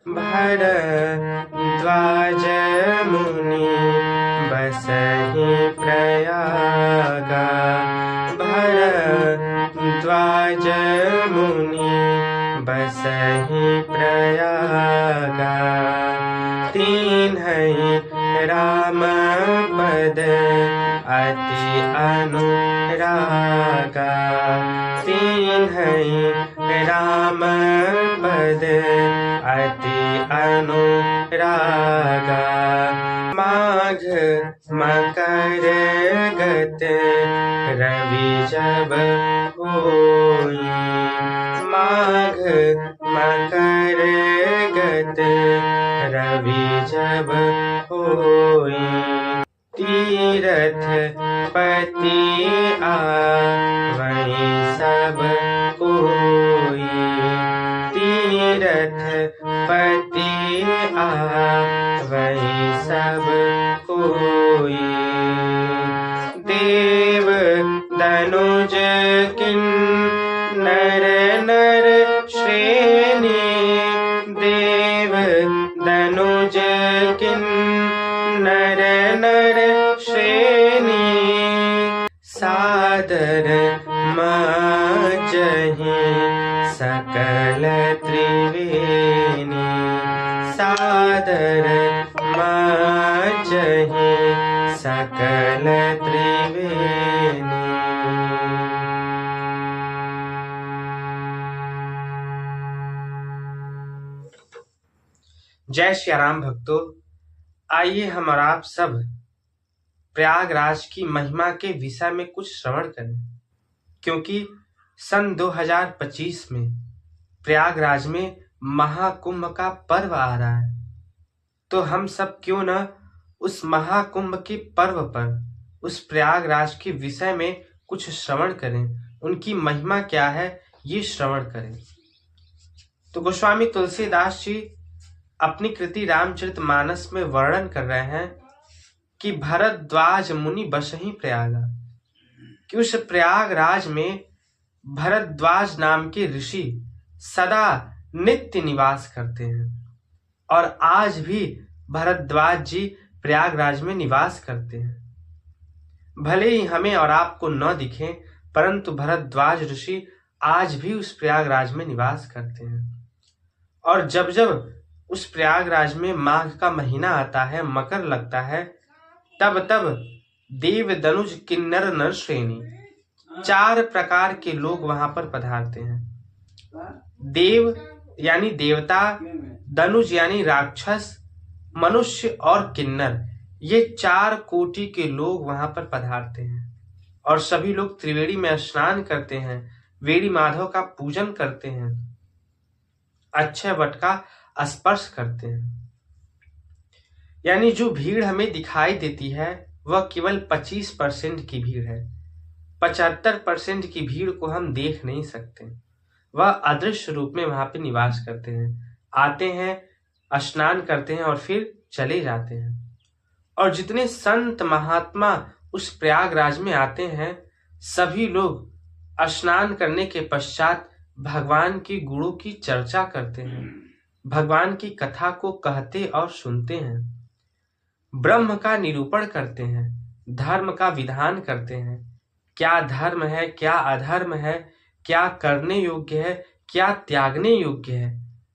भरद्वाज मुनि बसहि प्रयागा। भरद्वाज मुनि बसहि प्रयागा। तीन्हहि राम पद अति अनुरागा। तीन्हहि राम पद अति अनुरागा। माघ मकर गत रवि जब होई। माघ मकर गत रवि जब होई। तीरथ पति आवै सब कोई। तीरथ पति आवै सब कोई। देव दनुज किन्नर नर श्रेणी। देव दनुज किन्नर नर श्रेणी। सादर माजहि सकल त्रिवेणी। सादर माजहि सकल त्रिवेणी। जय श्री राम भक्तों, आइए हम और आप सब प्रयागराज की महिमा के विषय में कुछ श्रवण करें, क्योंकि सन 2025 में प्रयागराज में महाकुंभ का पर्व आ रहा है। तो हम सब क्यों न उस महाकुंभ के पर्व पर उस प्रयागराज के विषय में कुछ श्रवण करें, उनकी महिमा क्या है ये श्रवण करें। तो गोस्वामी तुलसीदास जी अपनी कृति रामचरितमानस में वर्णन कर रहे हैं कि भरद्वाज मुनि बसहि प्रयागा, कि उस प्रयागराज में भरद्वाज नाम के ऋषि सदा नित्य निवास करते हैं। और आज भी भरद्वाज जी प्रयागराज में निवास करते हैं। भले ही हमें और आपको न दिखें, परंतु भरद्वाज ऋषि आज भी उस प्रयागराज में निवास करते हैं। और जब जब उस प्रयागराज में माघ का महीना आता है, मकर लगता है, तब तब देव दनुज किन्नर नर श्रेणी 4 प्रकार के लोग वहां पर पधारते हैं। देव यानी देवता, दनुज यानी राक्षस, मनुष्य और किन्नर, ये 4 कोटि के लोग वहां पर पधारते हैं। और सभी लोग त्रिवेणी में स्नान करते हैं, वेणी माधव का पूजन करते हैं, अक्षय वट का स्पर्श करते हैं। यानी जो भीड़ हमें दिखाई देती है वह केवल 25% की भीड़ है। 75% की भीड़ को हम देख नहीं सकते। वह अदृश्य रूप में वहां पे निवास करते हैं, आते हैं, स्नान करते हैं और फिर चले जाते हैं। और जितने संत महात्मा उस प्रयागराज में आते हैं, सभी लोग स्नान करने के पश्चात भगवान के गुणों की चर्चा करते हैं, भगवान की कथा को कहते और सुनते हैं, ब्रह्म का निरूपण करते हैं, धर्म का विधान करते हैं। क्या धर्म है, क्या अधर्म है, क्या करने योग्य है, क्या त्यागने योग्य है,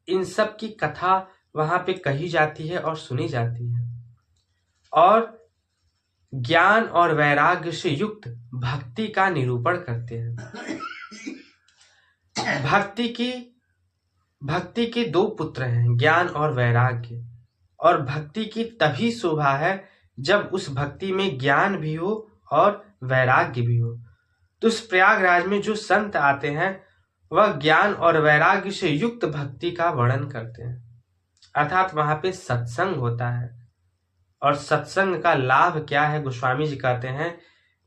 इन सब की कथा वहां पे कही जाती है और सुनी जाती है। और ज्ञान और वैराग्य से युक्त भक्ति का निरूपण करते हैं। भक्ति के 2 पुत्र हैं, ज्ञान और वैराग्य। और भक्ति की तभी शोभा है जब उस भक्ति में ज्ञान भी हो और वैराग्य भी हो। तो उस प्रयागराज में जो संत आते हैं वह ज्ञान और वैराग्य से युक्त भक्ति का वर्णन करते हैं, अर्थात वहां पे सत्संग होता है। और सत्संग का लाभ क्या है, गोस्वामी जी कहते हैं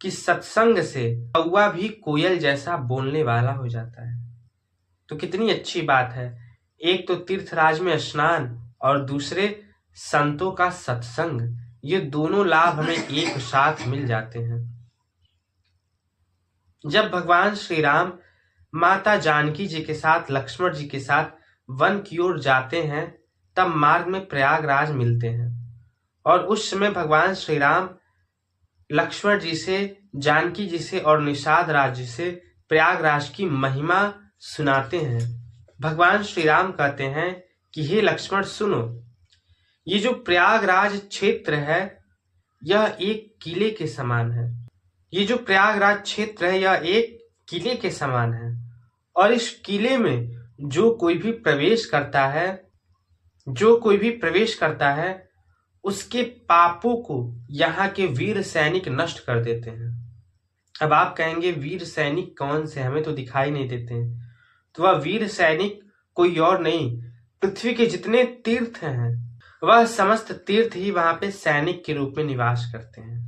कि सत्संग से कौवा भी कोयल जैसा बोलने वाला हो जाता है। तो कितनी अच्छी बात है। एक तो तीर्थराज में स्नान और दूसरे संतों का सत्संग, ये दोनों लाभ हमें एक साथ मिल जाते हैं। जब भगवान श्री राम माता जानकी जी के साथ, लक्ष्मण जी के साथ वन की ओर जाते हैं, तब मार्ग में प्रयागराज मिलते हैं और उस समय भगवान श्री राम लक्ष्मण जी से, जानकी जी से और निषाद राज जी से प्रयागराज की महिमा सुनाते हैं। भगवान श्री राम कहते हैं कि हे लक्ष्मण सुनो, ये जो प्रयागराज क्षेत्र है यह एक किले के समान है। ये जो प्रयागराज क्षेत्र है यह एक किले के समान है और इस किले में जो कोई भी प्रवेश करता है उसके पापों को यहाँ के वीर सैनिक नष्ट कर देते हैं। अब आप कहेंगे वीर सैनिक कौन से, हमें तो दिखाई नहीं देते हैं। तो वह वीर सैनिक कोई और नहीं, पृथ्वी के जितने तीर्थ हैं वह समस्त तीर्थ ही वहां पे सैनिक के रूप में निवास करते हैं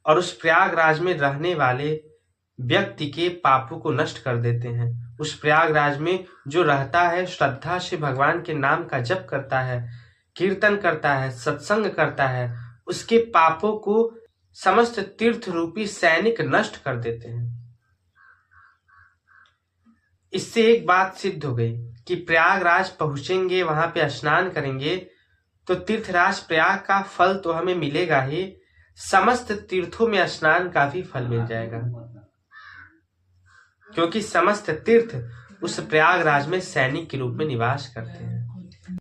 और उस प्रयागराज में रहने वाले व्यक्ति के पापों को नष्ट कर देते हैं। उस प्रयागराज में जो रहता है, श्रद्धा से भगवान के नाम का जप करता है, कीर्तन करता है, सत्संग करता है, उसके पापों को समस्त तीर्थ रूपी सैनिक नष्ट कर देते हैं। इससे एक बात सिद्ध हो गई कि प्रयागराज पहुंचेंगे, वहां पे स्नान करेंगे तो तीर्थराज प्रयाग का फल तो हमें मिलेगा ही, समस्त तीर्थों में स्नान का भी फल मिल जाएगा, क्योंकि समस्त तीर्थ उस प्रयागराज में सैनिक के रूप में निवास करते हैं।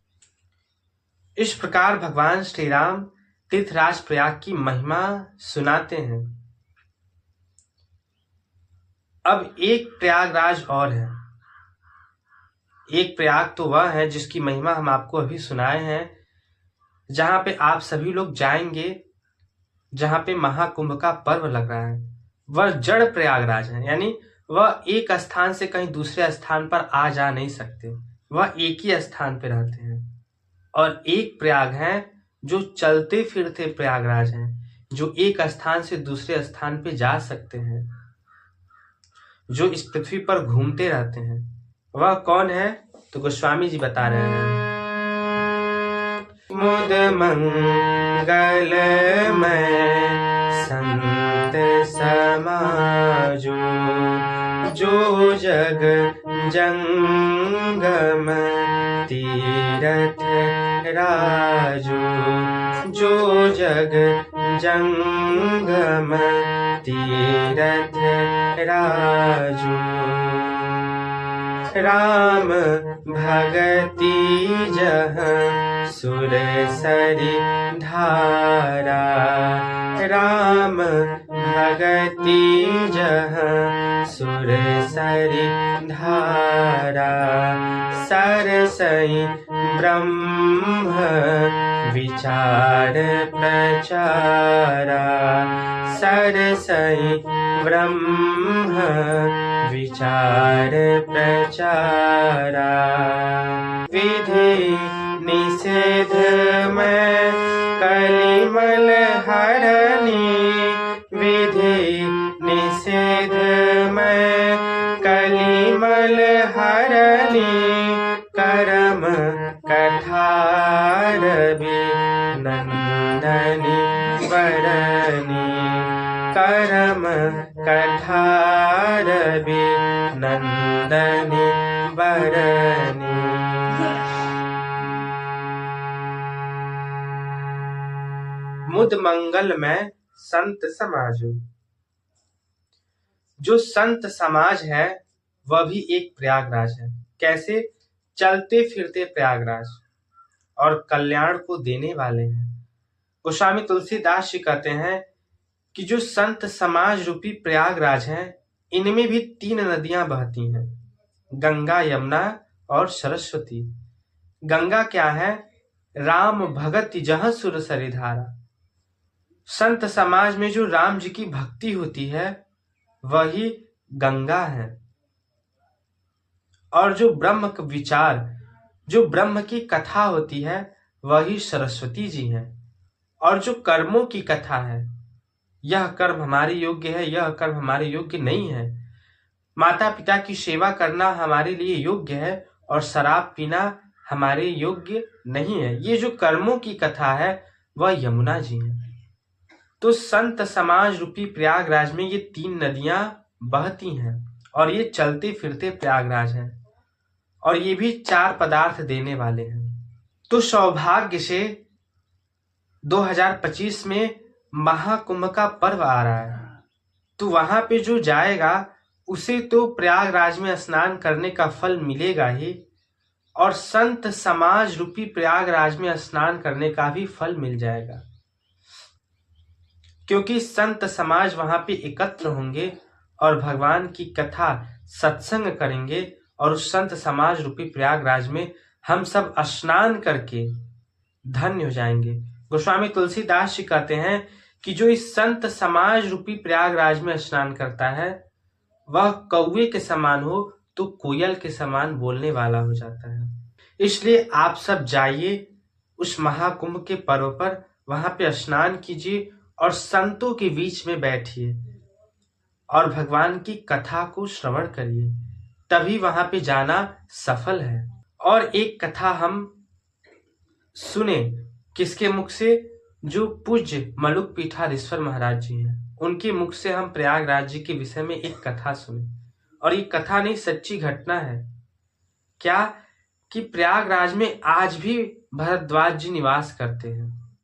इस प्रकार भगवान श्री राम तीर्थराज प्रयाग की महिमा सुनाते हैं। अब एक प्रयागराज और है। एक प्रयाग तो वह है जिसकी महिमा हम आपको अभी सुनाए हैं, जहां पे आप सभी लोग जाएंगे, जहां पे महाकुंभ का पर्व लग रहा है। वह जड़ प्रयागराज है, यानी वह एक स्थान से कहीं दूसरे स्थान पर आ जा नहीं सकते, वह एक ही स्थान पे रहते हैं। और एक प्रयाग है जो चलते फिरते प्रयागराज हैं, जो एक स्थान से दूसरे स्थान पे जा सकते हैं, जो इस पृथ्वी पर घूमते रहते हैं। वह कौन है? तो गोस्वामी जी बता रहे हैं, मुद मंगल में संत समाजो, जो जग जंगम तीरथ राजो, जो जग जंगम तीरथ राजो। राम भगति जहाँ सुर सरि धारा, राम भगति जहाँ सुर सरि धारा। सरसई ब्रह्म विचार प्रचारा, सरसई ब्रह्म विचार प्रचारा। विधि निषेध में कलिमल हरनी, विधि निषेध में कलिमल हरनी। करम कठार नंदनी वरनी, करम कठार नंदनी वरनी। मुद मंगल में संत समाजो, जो संत समाज है वह भी एक प्रयागराज है। कैसे? चलते फिरते प्रयागराज और कल्याण को देने वाले हैं। गोस्वामी तुलसीदास जी कहते हैं कि जो संत समाज रूपी प्रयागराज हैं, इनमें भी 3 नदियां बहती हैं, गंगा, यमुना और सरस्वती। गंगा क्या है? राम भगत जहाँ सुर सरि धारा। संत समाज में जो राम जी की भक्ति होती है वही गंगा है, और जो ब्रह्म का विचार, जो ब्रह्म की कथा होती है वही सरस्वती जी हैं। और जो कर्मों की कथा है, यह कर्म हमारे योग्य है, यह कर्म हमारे योग्य नहीं है, माता पिता की सेवा करना हमारे लिए योग्य है और शराब पीना हमारे योग्य नहीं है, ये जो कर्मों की कथा है वह यमुना जी है। तो संत समाज रूपी प्रयागराज में ये 3 नदियां बहती हैं और ये चलते फिरते प्रयागराज हैं, और ये भी 4 पदार्थ देने वाले हैं। तो सौभाग्य से 2025 में महाकुंभ का पर्व आ रहा है, तो वहां पे जो जाएगा उसे तो प्रयागराज में स्नान करने का फल मिलेगा ही, और संत समाज रूपी प्रयागराज में स्नान करने का भी फल मिल जाएगा, क्योंकि संत समाज वहां पे एकत्र होंगे और भगवान की कथा सत्संग करेंगे, और उस संत समाज रूपी प्रयागराज में हम सब स्नान करके धन्य हो जाएंगे। गोस्वामी तुलसीदास जी कहते हैं कि जो इस संत समाज रूपी प्रयागराज में स्नान करता है वह कौवे के समान हो तो कोयल के समान बोलने वाला हो जाता है। इसलिए आप सब जाइए उस महाकुंभ के पर्व पर, वहां पे स्नान कीजिए और संतों के बीच में बैठिए और भगवान की कथा को श्रवण करिए, तभी वहां पे जाना सफल है। और एक कथा हम सुने किसके मुख से? जो पूज्य मलुक पीठाधीश्वर महाराज जी हैं, उनके मुख से हम प्रयागराज जी के विषय में एक कथा सुने, और ये कथा नहीं, सच्ची घटना है। क्या कि प्रयागराज में आज भी भरद्वाज जी निवास करते हैं।